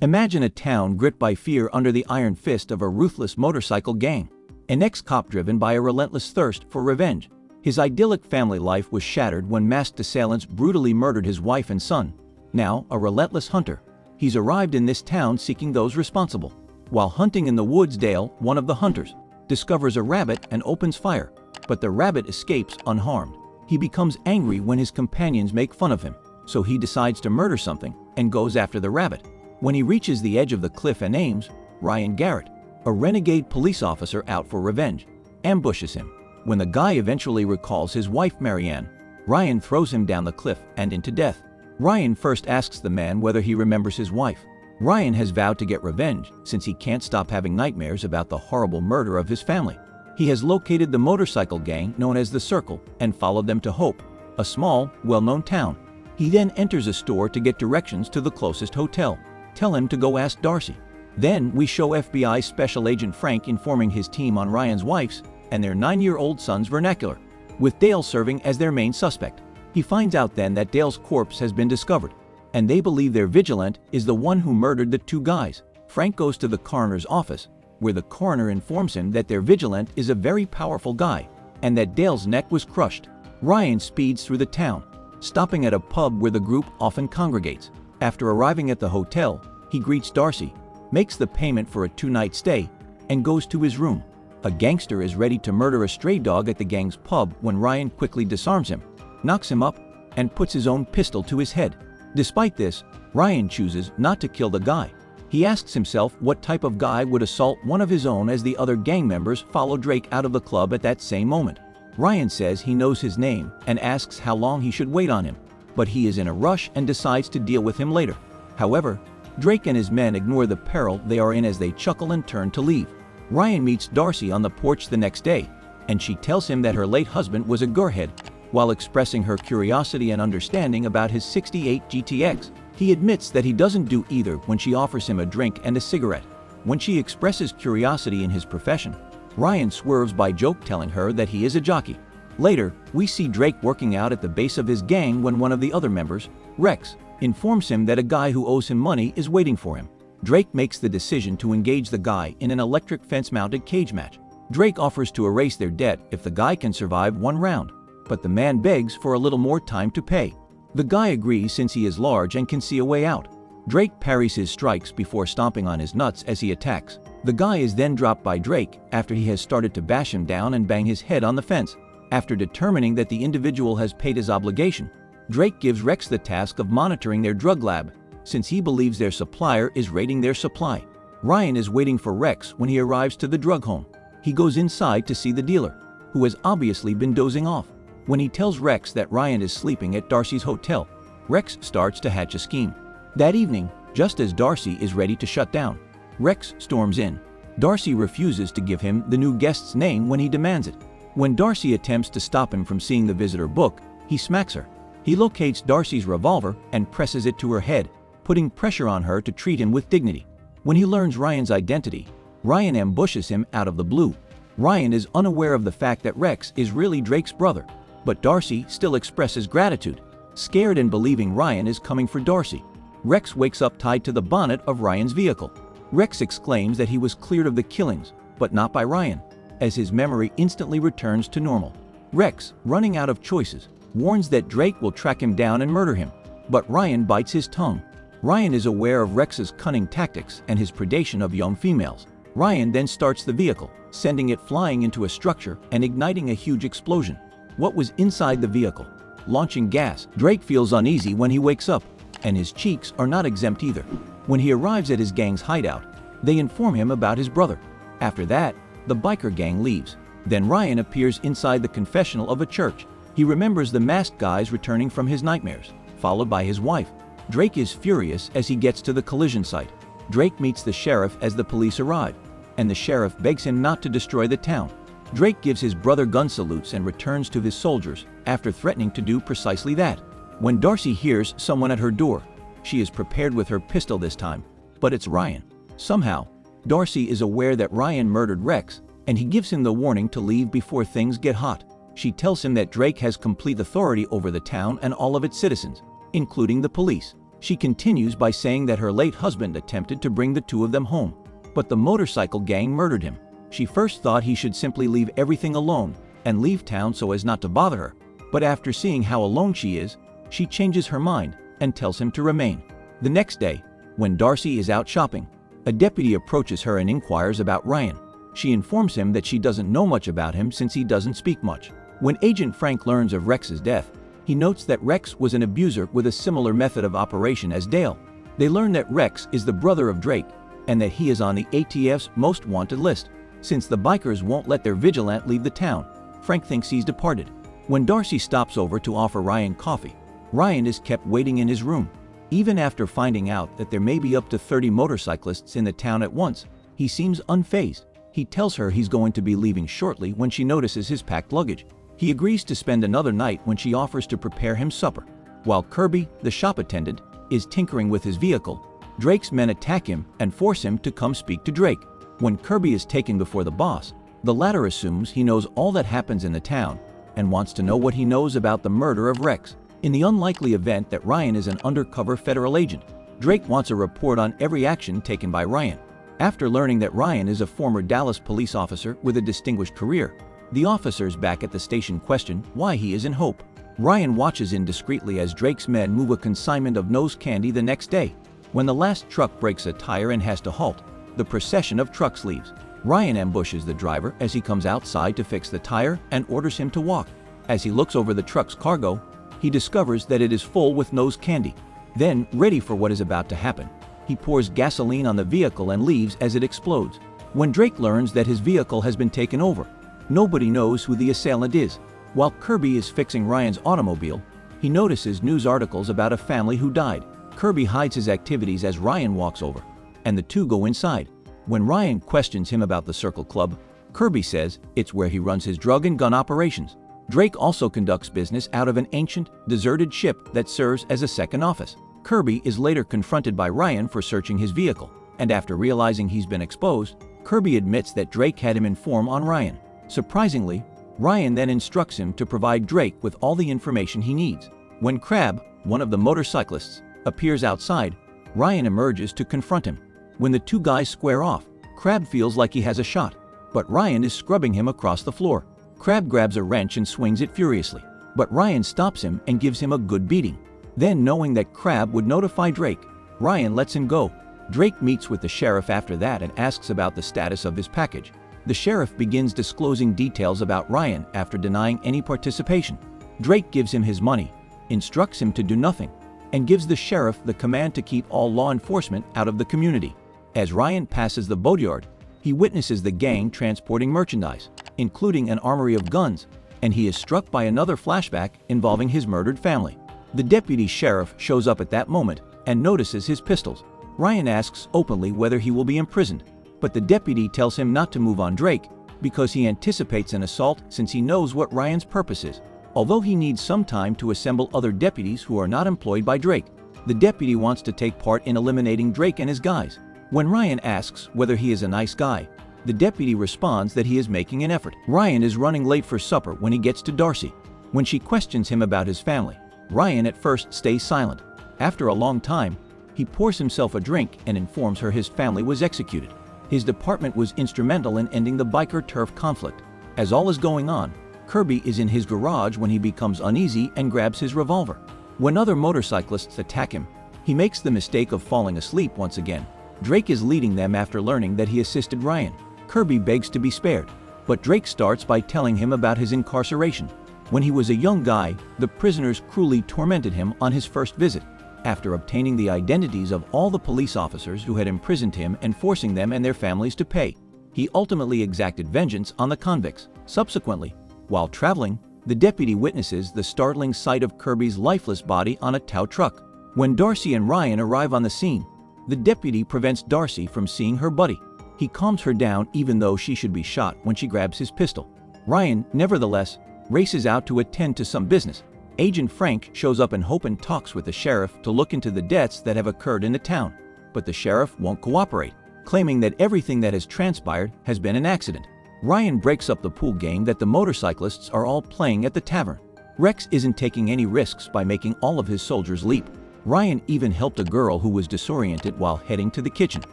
Imagine a town gripped by fear under the iron fist of a ruthless motorcycle gang. An ex-cop driven by a relentless thirst for revenge. His idyllic family life was shattered when masked assailants brutally murdered his wife and son. Now, a relentless hunter. He's arrived in this town seeking those responsible. While hunting in the woods, Dale, one of the hunters, discovers a rabbit and opens fire. But the rabbit escapes unharmed. He becomes angry when his companions make fun of him, so he decides to murder something and goes after the rabbit. When he reaches the edge of the cliff and aims, Ryan Garrett, a renegade police officer out for revenge, ambushes him. When the guy eventually recalls his wife Marianne, Ryan throws him down the cliff and into death. Ryan first asks the man whether he remembers his wife. Ryan has vowed to get revenge since he can't stop having nightmares about the horrible murder of his family. He has located the motorcycle gang known as the Circle and followed them to Hope, a small, well-known town. He then enters a store to get directions to the closest hotel. Tell him to go ask Darcy. Then we show FBI Special Agent Frank informing his team on Ryan's wife's and their 9-year-old son's vernacular, with Dale serving as their main suspect. He finds out then that Dale's corpse has been discovered, and they believe their vigilante is the one who murdered the two guys. Frank goes to the coroner's office, where the coroner informs him that their vigilante is a very powerful guy, and that Dale's neck was crushed. Ryan speeds through the town, stopping at a pub where the group often congregates. After arriving at the hotel, he greets Darcy, makes the payment for a 2-night stay, and goes to his room. A gangster is ready to murder a stray dog at the gang's pub when Ryan quickly disarms him, knocks him up, and puts his own pistol to his head. Despite this, Ryan chooses not to kill the guy. He asks himself what type of guy would assault one of his own as the other gang members follow Drake out of the club at that same moment. Ryan says he knows his name and asks how long he should wait on him, but he is in a rush and decides to deal with him later. However, Drake and his men ignore the peril they are in as they chuckle and turn to leave. Ryan meets Darcy on the porch the next day, and she tells him that her late husband was a gearhead. While expressing her curiosity and understanding about his '68 GTX, he admits that he doesn't do either when she offers him a drink and a cigarette. When she expresses curiosity in his profession, Ryan swerves by joke telling her that he is a jockey. Later, we see Drake working out at the base of his gang when one of the other members, Rex, informs him that a guy who owes him money is waiting for him. Drake makes the decision to engage the guy in an electric fence-mounted cage match. Drake offers to erase their debt if the guy can survive one round, but the man begs for a little more time to pay. The guy agrees since he is large and can see a way out. Drake parries his strikes before stomping on his nuts as he attacks. The guy is then dropped by Drake after he has started to bash him down and bang his head on the fence. After determining that the individual has paid his obligation, Drake gives Rex the task of monitoring their drug lab, since he believes their supplier is raiding their supply. Ryan is waiting for Rex when he arrives to the drug home. He goes inside to see the dealer, who has obviously been dozing off. When he tells Rex that Ryan is sleeping at Darcy's hotel, Rex starts to hatch a scheme. That evening, just as Darcy is ready to shut down, Rex storms in. Darcy refuses to give him the new guest's name when he demands it. When Darcy attempts to stop him from seeing the visitor book, he smacks her. He locates Darcy's revolver and presses it to her head, putting pressure on her to treat him with dignity. When he learns Ryan's identity, Ryan ambushes him out of the blue. Ryan is unaware of the fact that Rex is really Drake's brother, but Darcy still expresses gratitude, scared and believing Ryan is coming for Darcy. Rex wakes up tied to the bonnet of Ryan's vehicle. Rex exclaims that he was cleared of the killings, but not by Ryan, as his memory instantly returns to normal. Rex, running out of choices, warns that Drake will track him down and murder him, but Ryan bites his tongue. Ryan is aware of Rex's cunning tactics and his predation of young females. Ryan then starts the vehicle, sending it flying into a structure and igniting a huge explosion. What was inside the vehicle? Launching gas. Drake feels uneasy when he wakes up, and his cheeks are not exempt either. When he arrives at his gang's hideout, they inform him about his brother. After that, the biker gang leaves. Then Ryan appears inside the confessional of a church. He remembers the masked guys returning from his nightmares, followed by his wife. Drake is furious as he gets to the collision site. Drake meets the sheriff as the police arrive, and the sheriff begs him not to destroy the town. Drake gives his brother gun salutes and returns to his soldiers after threatening to do precisely that. When Darcy hears someone at her door, she is prepared with her pistol this time, but it's Ryan. Somehow, Darcy is aware that Ryan murdered Rex, and he gives him the warning to leave before things get hot. She tells him that Drake has complete authority over the town and all of its citizens, including the police. She continues by saying that her late husband attempted to bring the two of them home, but the motorcycle gang murdered him. She first thought he should simply leave everything alone and leave town so as not to bother her, but after seeing how alone she is, she changes her mind and tells him to remain. The next day, when Darcy is out shopping, a deputy approaches her and inquires about Ryan. She informs him that she doesn't know much about him since he doesn't speak much. When Agent Frank learns of Rex's death, he notes that Rex was an abuser with a similar method of operation as Dale. They learn that Rex is the brother of Drake and that he is on the ATF's most wanted list. Since the bikers won't let their vigilante leave the town, Frank thinks he's departed. When Darcy stops over to offer Ryan coffee, Ryan is kept waiting in his room. Even after finding out that there may be up to 30 motorcyclists in the town at once, he seems unfazed. He tells her he's going to be leaving shortly when she notices his packed luggage. He agrees to spend another night when she offers to prepare him supper. While Kirby, the shop attendant, is tinkering with his vehicle, Drake's men attack him and force him to come speak to Drake. When Kirby is taken before the boss, the latter assumes he knows all that happens in the town and wants to know what he knows about the murder of Rex. In the unlikely event that Ryan is an undercover federal agent, Drake wants a report on every action taken by Ryan. After learning that Ryan is a former Dallas police officer with a distinguished career, the officers back at the station question why he is in Hope. Ryan watches indiscreetly as Drake's men move a consignment of nose candy the next day. When the last truck breaks a tire and has to halt, the procession of trucks leaves. Ryan ambushes the driver as he comes outside to fix the tire and orders him to walk. As he looks over the truck's cargo, he discovers that it is full with nose candy. Then, ready for what is about to happen, he pours gasoline on the vehicle and leaves as it explodes. When Drake learns that his vehicle has been taken over, nobody knows who the assailant is. While Kirby is fixing Ryan's automobile, he notices news articles about a family who died. Kirby hides his activities as Ryan walks over, and the two go inside. When Ryan questions him about the Circle Club, Kirby says it's where he runs his drug and gun operations. Drake also conducts business out of an ancient, deserted ship that serves as a second office. Kirby is later confronted by Ryan for searching his vehicle, and after realizing he's been exposed, Kirby admits that Drake had him inform on Ryan. Surprisingly, Ryan then instructs him to provide Drake with all the information he needs. When Crab, one of the motorcyclists, appears outside, Ryan emerges to confront him. When the two guys square off, Crab feels like he has a shot, but Ryan is scrubbing him across the floor. Crab grabs a wrench and swings it furiously, but Ryan stops him and gives him a good beating. Then, knowing that Crab would notify Drake, Ryan lets him go. Drake meets with the sheriff after that and asks about the status of his package. The sheriff begins disclosing details about Ryan after denying any participation. Drake gives him his money, instructs him to do nothing, and gives the sheriff the command to keep all law enforcement out of the community. As Ryan passes the boatyard, he witnesses the gang transporting merchandise, including an armory of guns, and he is struck by another flashback involving his murdered family. The deputy sheriff shows up at that moment and notices his pistols. Ryan asks openly whether he will be imprisoned, but the deputy tells him not to move on Drake because he anticipates an assault since he knows what Ryan's purpose is. Although he needs some time to assemble other deputies who are not employed by Drake, the deputy wants to take part in eliminating Drake and his guys. When Ryan asks whether he is a nice guy, the deputy responds that he is making an effort. Ryan is running late for supper when he gets to Darcy. When she questions him about his family, Ryan at first stays silent. After a long time, he pours himself a drink and informs her his family was executed. His department was instrumental in ending the biker turf conflict. As all is going on, Kirby is in his garage when he becomes uneasy and grabs his revolver. When other motorcyclists attack him, he makes the mistake of falling asleep once again. Drake is leading them after learning that he assisted Ryan. Kirby begs to be spared, but Drake starts by telling him about his incarceration. When he was a young guy, the prisoners cruelly tormented him on his first visit. After obtaining the identities of all the police officers who had imprisoned him and forcing them and their families to pay, he ultimately exacted vengeance on the convicts. Subsequently, while traveling, the deputy witnesses the startling sight of Kirby's lifeless body on a tow truck. When Darcy and Ryan arrive on the scene, the deputy prevents Darcy from seeing her buddy. He calms her down even though she should be shot when she grabs his pistol. Ryan, nevertheless, races out to attend to some business. Agent Frank shows up in Hope and talks with the sheriff to look into the deaths that have occurred in the town, but the sheriff won't cooperate, claiming that everything that has transpired has been an accident. Ryan breaks up the pool game that the motorcyclists are all playing at the tavern. Rex isn't taking any risks by making all of his soldiers leap. Ryan even helped a girl who was disoriented while heading to the kitchen.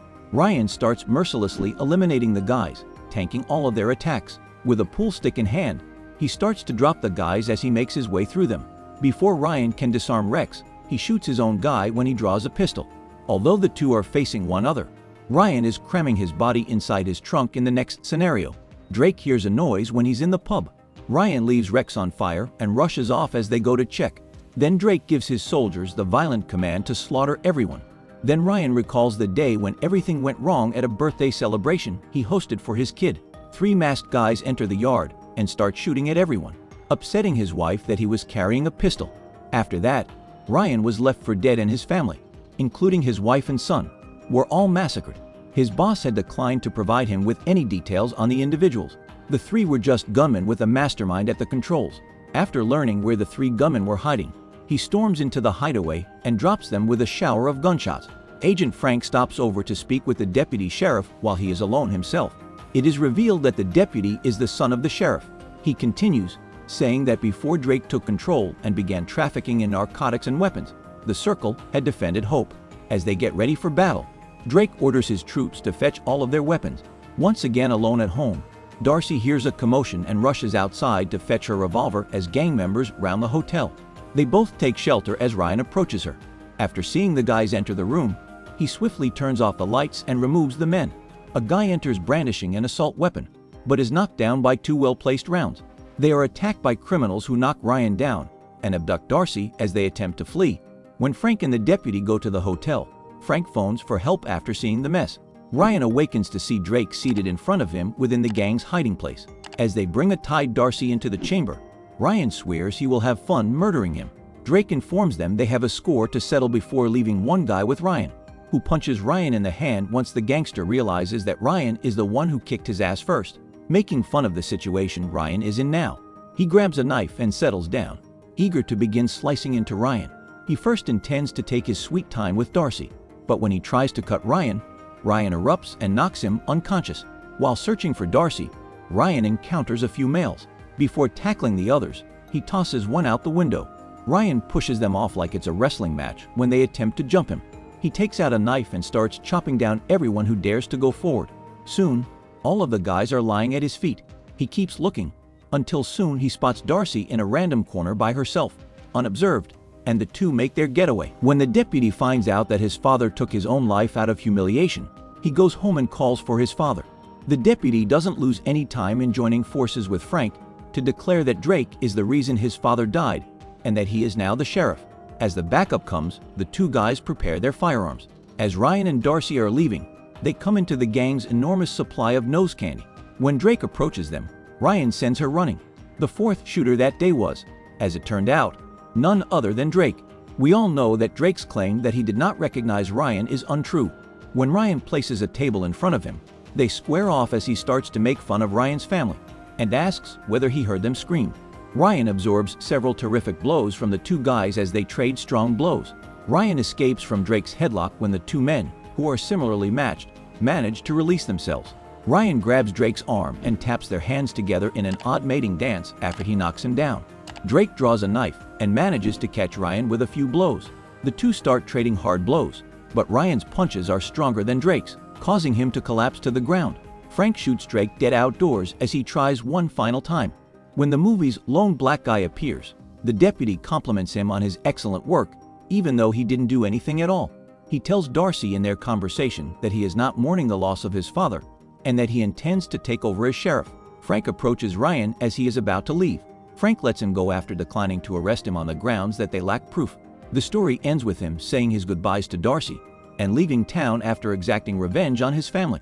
Ryan starts mercilessly eliminating the guys, tanking all of their attacks. With a pool stick in hand, he starts to drop the guys as he makes his way through them. Before Ryan can disarm Rex, he shoots his own guy when he draws a pistol. Although the two are facing one another, Ryan is cramming his body inside his trunk in the next scenario. Drake hears a noise when he's in the pub. Ryan leaves Rex on fire and rushes off as they go to check. Then Drake gives his soldiers the violent command to slaughter everyone. Then Ryan recalls the day when everything went wrong at a birthday celebration he hosted for his kid. 3 masked guys enter the yard and start shooting at everyone, upsetting his wife that he was carrying a pistol. After that, Ryan was left for dead, and his family, including his wife and son, were all massacred. His boss had declined to provide him with any details on the individuals. The 3 were just gunmen with a mastermind at the controls. After learning where the 3 gunmen were hiding, he storms into the hideaway and drops them with a shower of gunshots. Agent Frank stops over to speak with the deputy sheriff while he is alone himself. It is revealed that the deputy is the son of the sheriff. He continues, saying that before Drake took control and began trafficking in narcotics and weapons, the Circle had defended Hope. As they get ready for battle, Drake orders his troops to fetch all of their weapons. Once again alone at home, Darcy hears a commotion and rushes outside to fetch her revolver as gang members round the hotel. They both take shelter as Ryan approaches her. After seeing the guys enter the room, he swiftly turns off the lights and removes the men. A guy enters brandishing an assault weapon, but is knocked down by 2 well-placed rounds. They are attacked by criminals who knock Ryan down and abduct Darcy as they attempt to flee. When Frank and the deputy go to the hotel, Frank phones for help after seeing the mess. Ryan awakens to see Drake seated in front of him within the gang's hiding place. As they bring a tied Darcy into the chamber, Ryan swears he will have fun murdering him. Drake informs them they have a score to settle before leaving one guy with Ryan, who punches Ryan in the hand once the gangster realizes that Ryan is the one who kicked his ass first. Making fun of the situation Ryan is in now, he grabs a knife and settles down, eager to begin slicing into Ryan. He first intends to take his sweet time with Darcy, but when he tries to cut Ryan, Ryan erupts and knocks him unconscious. While searching for Darcy, Ryan encounters a few males. Before tackling the others, he tosses one out the window. Ryan pushes them off like it's a wrestling match when they attempt to jump him. He takes out a knife and starts chopping down everyone who dares to go forward. Soon, all of the guys are lying at his feet. He keeps looking, until soon he spots Darcy in a random corner by herself, unobserved, and the two make their getaway. When the deputy finds out that his father took his own life out of humiliation, he goes home and calls for his father. The deputy doesn't lose any time in joining forces with Frank to declare that Drake is the reason his father died and that he is now the sheriff. As the backup comes, the 2 guys prepare their firearms. As Ryan and Darcy are leaving, they come into the gang's enormous supply of nose candy. When Drake approaches them, Ryan sends her running. The 4th shooter that day was, as it turned out, none other than Drake. We all know that Drake's claim that he did not recognize Ryan is untrue. When Ryan places a table in front of him, they square off as he starts to make fun of Ryan's family and asks whether he heard them scream. Ryan absorbs several terrific blows from the 2 guys as they trade strong blows. Ryan escapes from Drake's headlock when the 2 men, who are similarly matched, manage to release themselves. Ryan grabs Drake's arm and taps their hands together in an odd mating dance after he knocks him down. Drake draws a knife and manages to catch Ryan with a few blows. The 2 start trading hard blows, but Ryan's punches are stronger than Drake's, causing him to collapse to the ground. Frank shoots Drake dead outdoors as he tries one final time. When the movie's lone black guy appears, the deputy compliments him on his excellent work, even though he didn't do anything at all. He tells Darcy in their conversation that he is not mourning the loss of his father and that he intends to take over as sheriff. Frank approaches Ryan as he is about to leave. Frank lets him go after declining to arrest him on the grounds that they lack proof. The story ends with him saying his goodbyes to Darcy and leaving town after exacting revenge on his family.